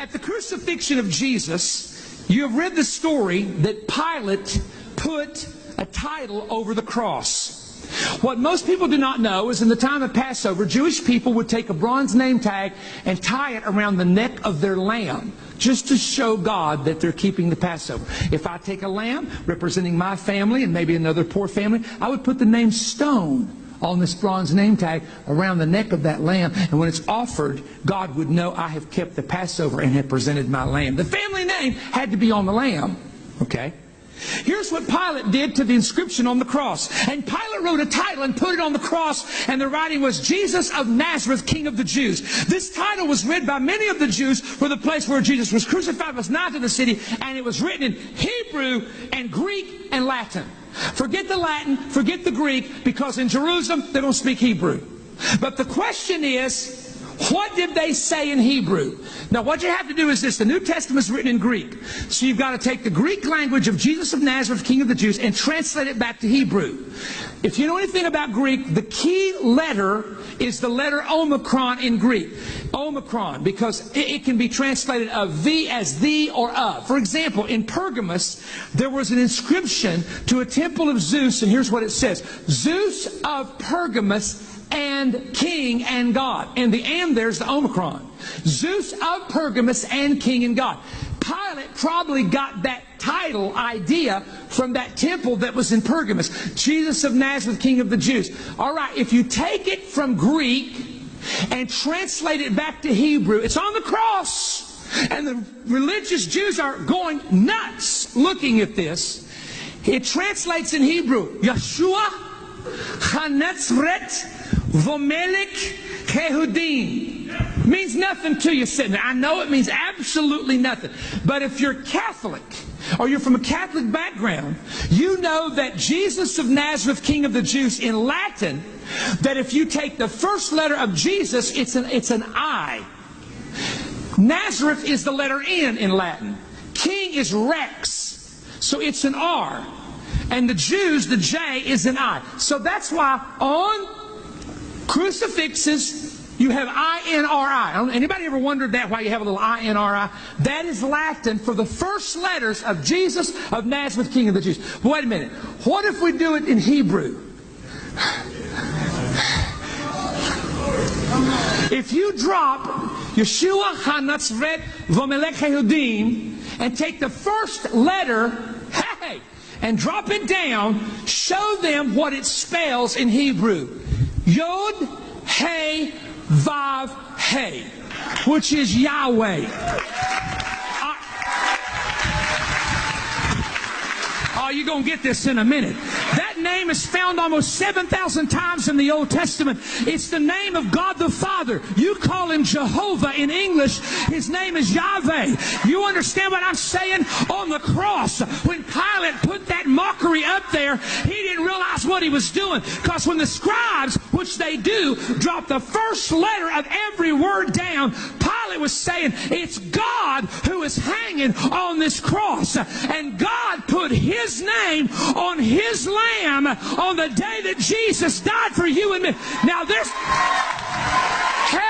At the crucifixion of Jesus, you have read the story that Pilate put a title over the cross. What most people do not know is in the time of Passover, Jewish people would take a bronze name tag and tie it around the neck of their lamb, just to show God that they're keeping the Passover. If I take a lamb representing my family and maybe another poor family, I would put the name Stone on this bronze name tag around the neck of that lamb. And when it's offered, God would know I have kept the Passover and have presented my lamb. The family name had to be on the lamb. Okay? Here's what Pilate did to the inscription on the cross. And Pilate wrote a title and put it on the cross, and the writing was, Jesus of Nazareth, King of the Jews. This title was read by many of the Jews, for the place where Jesus was crucified was nigh to the city, and it was written in Hebrew and Greek and Latin. Forget the Latin, forget the Greek, because in Jerusalem they don't speak Hebrew. But the question is, what did they say in Hebrew? Now what you have to do is this. The New Testament is written in Greek. So you've got to take the Greek language of Jesus of Nazareth, King of the Jews, and translate it back to Hebrew. If you know anything about Greek, the key letter is the letter Omicron in Greek. Omicron, because it can be translated of the as the or of. For example, in Pergamus, there was an inscription to a temple of Zeus, and here's what it says. Zeus of Pergamus and King and God. And the and there's the Omicron. Zeus of Pergamus and King and God. Pilate probably got that title idea from that temple that was in Pergamus. Jesus of Nazareth, King of the Jews. All right, if you take it from Greek and translate it back to Hebrew, it's on the cross. And the religious Jews are going nuts looking at this. It translates in Hebrew, Yehoshua, Hanatzri, Vemelech, Hayhoodem. Means nothing to you sitting there. I know it means absolutely nothing. But if you're Catholic, or you're from a Catholic background, you know that Jesus of Nazareth, King of the Jews, in Latin, that if you take the first letter of Jesus, it's an I. Nazareth is the letter N in Latin. King is Rex, so it's an R. And the Jews, the J is an I. So that's why on crucifixes, you have INRI. Anybody ever wondered that, why you have a little INRI? That is Latin for the first letters of Jesus of Nazareth, King of the Jews. But wait a minute. What if we do it in Hebrew? If you drop Yehoshua, Hanatzri, Vemelech, Hayhoodem, and take the first letter, hey, and drop it down, show them what it spells in Hebrew. Yod, Hey, Vav, Hey, which is Yahweh. Oh, you're going to get this in a minute. That name is found almost 7,000 times in the Old Testament. It's the name of God the Father. You call him Jehovah in English. His name is Yahweh. You understand what I'm saying? On the cross, when Pilate put that mockery up there, he didn't realize what he was doing. Because when the scribes, which they do, drop the first letter of every word down, Pilate was saying, it's God who is hanging on this cross. And God put his name on his lamb on the day that Jesus died for you and me. Now this... Hey!